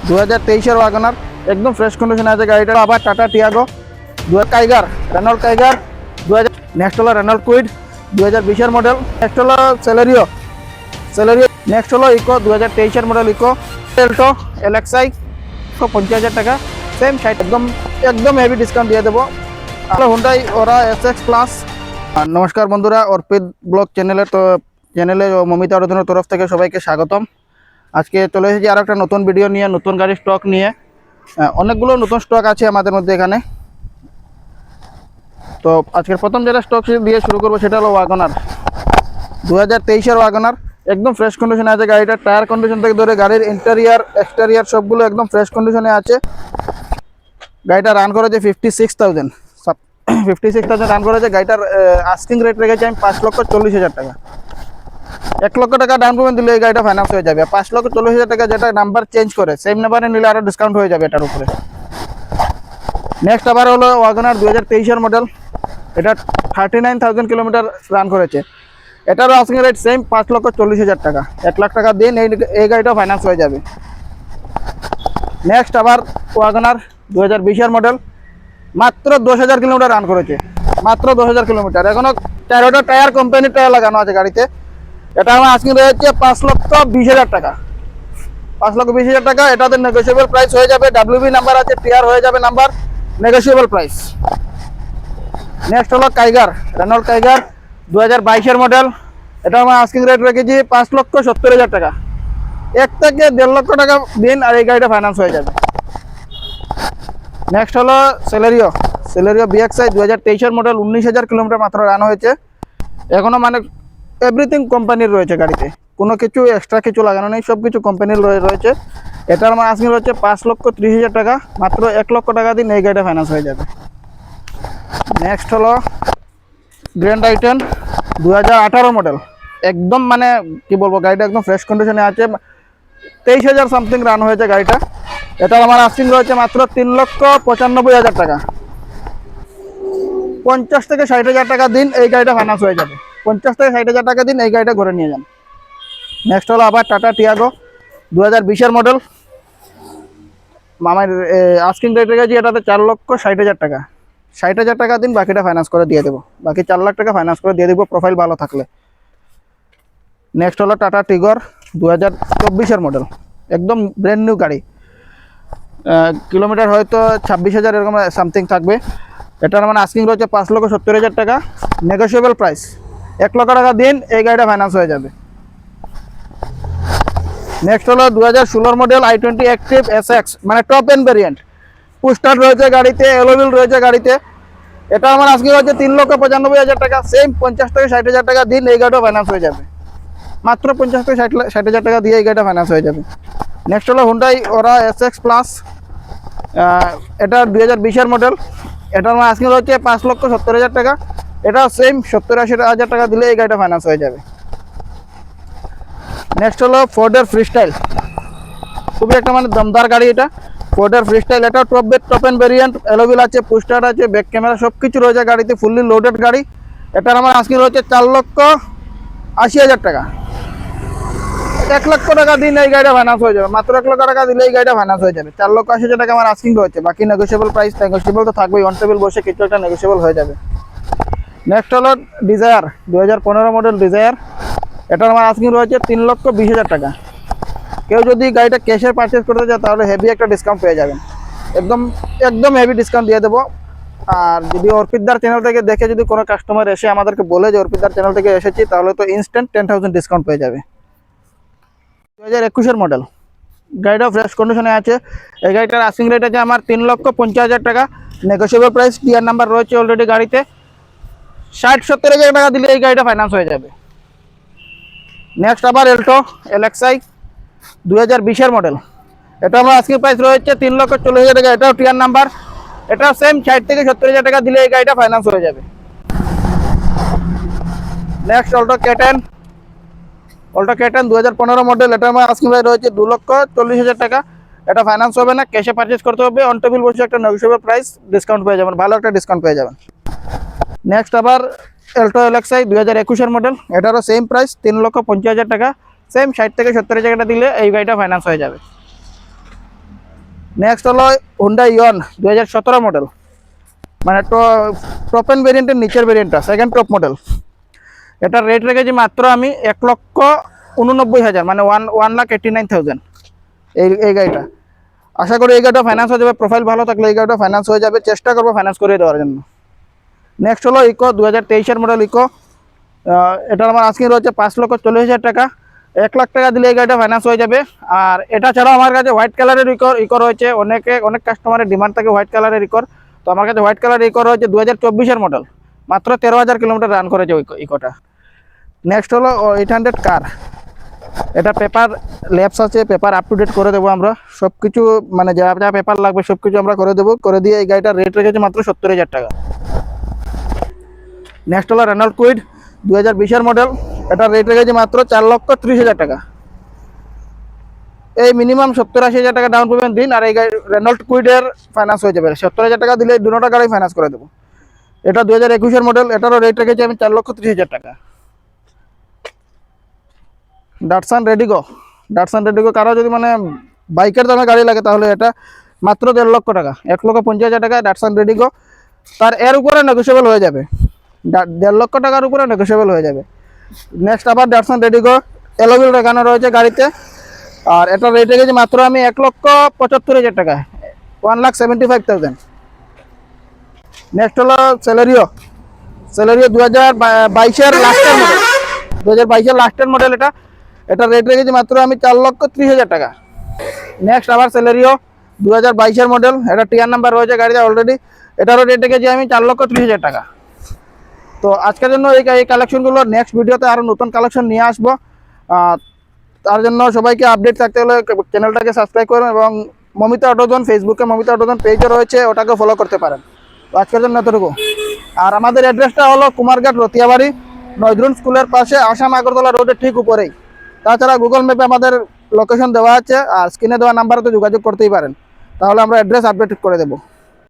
2023-এর Wagner একদম fresh কন্ডিশনে আছে গাড়িটা। আবার Tata Tiago, Tigor, Renault Triber 2000, next হলো রেনল্ট কুইড 2020-এর মডেল, নেক্সট হলো সেলেরিও, নেক্সট হলো ইকো 2023-এর মডেল ইকো, এল্টো এলএক্সআই 50,000 টাকা, সেম সাইট একদম হেভি ডিসকাউন্ট দিয়ে দেবো। আর হুন্ডাই ওরা এসএক্স প্লাস। নমস্কার বন্ধুরা, অর্পিত ব্লগ চ্যানেলে মমিতা আরাধনার তরফ থেকে সবাইকে স্বাগতম। আজকে চলে এসেছি আর একটা নতুন ভিডিও নিয়ে, নতুন গাড়ির স্টক নিয়ে। অনেকগুলো নতুন স্টক আছে আমাদের মধ্যে এখানে। তো আজকের প্রথম যেটা স্টক দিয়ে শুরু করবো সেটা হলো ওয়াগনার 2023-এর ওয়াগনার। একদম ফ্রেশ কন্ডিশনে আছে গাড়িটা। টায়ার কন্ডিশন থেকে ধরে গাড়ির ইন্টেরিয়ার এক্সটেরিয়ার সবগুলো একদম ফ্রেশ কন্ডিশনে আছে। গাড়িটা রান করেছে 56,000 রান করেছে। গাড়িটার আস্কিং রেট রেখেছি আমি 5,40,000 টাকা। 1 লক্ষ টাকা ডাউন পেমেন্ট দিলে এই গাড়িটা ফাইন্যান্স হয়ে যাবে। 5,40,000 টাকা যেটা নাম্বার চেঞ্জ করে সেম নাম্বারে নিলে আরও ডিসকাউন্ট হয়ে যাবে এটার উপরে। নেক্সট আবার হলো ওয়াগনার 2023-এর মডেল। এটা 39,000 কিলোমিটার রান করেছে। এটারও আস্কিং রেট সেম 5,40,000 টাকা। 1 লাখ টাকা দিন এই গাড়িটাও ফাইন্যান্স হয়ে যাবে। নেক্সট আবার ওয়াগনার 2020-এর মডেল, মাত্র 10,000 কিলোমিটার রান করেছে, মাত্র 10,000 কিলোমিটার। এখনো 4টা টায়ার কোম্পানির টায়ার লাগানো আছে গাড়িতে। এটা আমার আজকে রয়েছে 5,20,000 টাকা। 5,20,000 টাকা। এটাতে নেগোসিয়েবল প্রাইস হয়ে যাবে। ডাব্লিউবি নাম্বার আছে, টিআর হয়ে যাবে নাম্বার, নেগোসিয়েবল প্রাইস। নেক্সট হলো টাইগার, রেনল্ট টাইগার 2022-এর মডেল। এটা আমার আস্কিং রেট রেখেছি 5,70,000 টাকা। 1 থেকে 1.5 লক্ষ টাকা দিন আর এই গাড়িটা ফাইন্যান্স হয়ে যাবে। নেক্সট হলো সেলেরিও বিএক্সআই 2023-এর মডেল। 19,000 কিলোমিটার মাত্র রান হয়েছে। এখনো মানে এভরিথিং কোম্পানির রয়েছে গাড়িতে, কোনো কিছু এক্সট্রা কিছু লাগানো নেই, সব কিছু কোম্পানির রয়েছে। এটার আমার আজকে রয়েছে 5,30,000 টাকা। মাত্র 1 লক্ষ টাকা দিন এই গাড়িটা ফাইন্যান্স হয়ে যাবে। নেক্সট হলো গ্র্যান্ড আইটেন 2018 মডেল। একদম মানে কি বলবো, গাড়িটা একদম ফ্রেশ কন্ডিশনে আছে। 23,000 সামথিং রান হয়েছে গাড়িটা। এটার আমার আস্কিং রয়েছে মাত্র 3,95,000 টাকা। 50 থেকে 60,000 টাকা দিন এই গাড়িটা ফাইন্যান্স হয়ে যাবে। 50 থেকে 60,000 টাকা দিন এই গাড়িটা ঘুরে নিয়ে যান। নেক্সট হলো আবার টাটা টিয়াগো 2020-এর মডেল। আমার আস্কিং রেট রেখেছি এটাতে 4,60,000 টাকা। 60,000 টাকা দিন, বাকিটা ফাইন্যান্স করে দিয়ে দেবো। বাকি 4 লাখ টাকা ফাইন্যান্স করে দিয়ে দেবো প্রোফাইল ভালো থাকলে। নেক্সট হলো টাটা টিগর 2024-এর মডেল। একদম ব্র্যান্ড নিউ গাড়ি। কিলোমিটার হয়তো 26,000 এরকম সামথিং থাকবে। এটার মানে আস্কিং রয়েছে 5,70,000 টাকা। Negotiable price. 1 লক্ষ টাকা দিন এই গাড়িটা ফাইন্যান্স হয়ে যাবে। নেক্সট হলো 2016 মডেল i20 অ্যাক্টিভ এসএক্স, মানে টপ এন্ড ভেরিয়েন্ট। পুস্টার রয়েছে গাড়িতে, এলোভিল রয়েছে গাড়িতে। এটা আমার আজকে রয়েছে 3,95,000 টাকা। সেম 50 থেকে 60,000 টাকা দিন এই গাড়িটা ফাইন্যান্স হয়ে যাবে। মাত্র 50 থেকে 60,000 টাকা দিয়ে এই গাড়িটা ফাইন্যান্স হয়ে যাবে। নেক্সট হলো হুন্ডাই ওরা এসএক্স প্লাস। এটা 2020-এর মডেল। এটার আমার আজকে রয়েছে 5,70,000 টাকা। এটা সেম 70-80,000 টাকা দিলে এই গাড়িটা ফাইন্যান্স হয়ে যাবে। নেক্সট হলো ফোর্ডের ফ্রিস্টাইল, খুবই একটা মানে দমদার গাড়ি এটা। ফোর্ডের ফ্রিস্টাইল, এটা টপ এন্ড ভেরিয়েন্ট, এলোভিল আছে, পুস্টার আছে, ব্যাক ক্যামেরা সব কিছু রয়েছে গাড়িতে, ফুললি লোডেড গাড়ি। এটার আমার আজকে রয়েছে 4,80,000 টাকা। 1 লক্ষ টাকা দিন এই গাড়িটা ফাইন্যান্স হয়ে যাবে। মাত্র 1 লক্ষ টাকা দিলে এই গাড়িটা ফাইন্যান্স হয়ে যাবে। 4,80,000 টাকা আমার আস্কিং রয়েছে। বাকি নেগোসিয়েবল প্রাইস, নেগোসিয়েবল তো থাকবেই, অন টেবিল বসে কিছু একটা নেগোসিয়েবল হয়ে যাবে। নেক্সট হলো ডিজায়ার 2015 মডেল ডিজায়ার। এটার আমার আস্কিং রয়েছে 3,20,000 টাকা। কেউ যদি গাড়িটা ক্যাশে পারচেস করতে চায় তাহলে হেভি একটা ডিসকাউন্ট পেয়ে যাবেন। একদম হেভি ডিসকাউন্ট দিয়ে দেবো। আর যদি অর্পিতদার চ্যানেল থেকে দেখে যদি কোনো কাস্টমার এসে আমাদেরকে বলে যে অর্পিতদার চ্যানেল থেকে এসেছি, তাহলে তো ইনস্ট্যান্ট 10,000 ডিসকাউন্ট পেয়ে যাবে। 2021-এর মডেল। গাড়িটা ফ্রেশ কন্ডিশনে আছে। এই গাড়িটার আস্কিং রেট আছে আমার 3,50,000 টাকা। নেগোসিয়েবল প্রাইস, টিআর নাম্বার রয়েছে অলরেডি গাড়িতে। 60-70,000 টাকা দিলে এই গাড়িটা ফাইন্যান্স হয়ে যাবে। নেক্সট আবার এল্টো এলএক্সআই 2020-এর মডেল। এটা আমার আজকের প্রাইস রয়েছে 3,40,000 টাকা। এটাও টিআর নাম্বার। এটা সেম 60 থেকে 70,000 টাকা দিলে এই গাড়িটা ফাইন্যান্স হয়ে যাবে। Next Alto K10 2015 model. এটা আমার আজকের প্রাইস রয়েছে 2,40,000 টাকা। এটা ফাইন্যান্স হবে না, ক্যাশে পারচেস করতে হবে। অন টেবিল বসে একটা নেগোসিয়েবল প্রাইস, ডিসকাউন্ট পেয়ে যাবেন, ভালো একটা ডিসকাউন্ট পেয়ে যাবেন। নেক্সট আবার এল্টো এলএক্সআই 2021-এর মডেল। এটারও সেম প্রাইস 3,50,000 টাকা। সেম 60 থেকে 70,000 টাকা দিলে এই গাড়িটা ফাইন্যান্স হয়ে যাবে। নেক্সট হলো হুন্ডা ইয়ন 2017 মডেল, মানে টপ এন্ড ভেরিয়েন্টের নিচের ভেরিয়েন্টটা, সেকেন্ড টপ মডেল। এটার রেট রেখেছি মাত্র আমি 1,89,000, মানে 1,89,000 এই গাড়িটা। আশা করি এই গাড়িটা ফাইন্যান্স হয়ে যাবে, প্রোফাইল ভালো থাকলে এই গাড়িটা ফাইন্যান্স হয়ে যাবে, চেষ্টা করবো ফাইন্যান্স করে দেওয়ার জন্য। নেক্সট হলো ইকো 2023-এর মডেল ইকো। এটার আমার আজকে রয়েছে 5,40,000 টাকা। 1 লাখ টাকা দিলে এই গাড়িটা ফাইন্যান্স হয়ে যাবে। আর এটা ছাড়াও আমার কাছে হোয়াইট কালারের ইকো রয়েছে, অনেক কাস্টমারের ডিমান্ড থাকে হোয়াইট কালারের ইকোর। তো আমার কাছে হোয়াইট কালারের ইকো রয়েছে 2024-এর মডেল, মাত্র 13,000 কিলোমিটার রান করেছে ইকোটা। নেক্সট হলো 800 কার। এটা পেপার ল্যাপস আছে, পেপার আপ টু ডেট করে দেবো আমরা সব কিছু, মানে যা যা পেপার লাগবে সব কিছু আমরা করে দেবো। করে দিয়ে এই গাড়িটার রেট রেখেছে মাত্র 70,000 টাকা। নেক্সট হলো রেনল্ট কুইড 2020-এর মডেল। এটার রেট রেখেছে মাত্র 4,30,000 টাকা। এই মিনিমাম 70-80,000 টাকা ডাউন পেমেন্ট দিন, আর এই গাড়ি রেনল্ট কুইডের ফাইন্যান্স হয়ে যাবে। 70,000 টাকা দিলে দুটো গাড়ি ফাইন্যান্স করে দেবো। এটা 2021-এর মডেল, এটারও রেট রেখেছি আমি 4,30,000 টাকা। ডাটসান রেডিগো কারো যদি মানে বাইকের দামে গাড়ি লাগে তাহলে এটা মাত্র 1.5 লক্ষ টাকা, 1,50,000 টাকা ডাটসান রেডিগো। তার এর উপরে নেগোসিয়েবল হয়ে যাবে, 1.5 লক্ষ টাকার উপরে নেগোসিয়েবল হয়ে যাবে। নেক্সট আবার ডাটসান রেডিগো এলোভিল লাগানো রয়েছে গাড়িতে, আর এটা রেট রেখেছি মাত্র আমি 1,75,000 টাকা, 1,75,000। নেক্সট হলো সেলেরিও 2022-এর লাস্টের মডেল, 2022-এর লাস্টের মডেল। এটা রেট রেখেছি মাত্র আমি 4,30,000 টাকা। নেক্সট আবার সেলেরিও 2022-এর মডেল, এটা টিআর নাম্বার রয়েছে গাড়িতে অলরেডি। এটারও রেট রেখেছি আমি 4,30,000 টাকা। তো আজকের জন্য এই কালেকশনগুলো, নেক্সট ভিডিওতে আরও নতুন কালেকশন নিয়ে আসবো। তার জন্য সবাইকে আপডেট থাকতে হলে চ্যানেলটাকে সাবস্ক্রাইব করুন, এবং মমিতা অটোজন ফেসবুকে মমিতা অটোজন পেজও রয়েছে, ওটাকে ফলো করতে পারেন। তো আজকের জন্য এতটুকু। আর আমাদের অ্যাড্রেসটা হলো কুমারঘাট রতিয়াবাড়ি, নজরুল স্কুলের পাশে, আসাম আগরতলা রোডের ঠিক উপরেই। তাছাড়া গুগল ম্যাপে আমাদের লোকেশন দেওয়া আছে, আর স্ক্রিনে দেওয়া নাম্বারে তো যোগাযোগ করতেই পারেন, তাহলে আমরা অ্যাড্রেস আপডেট করে দেবো।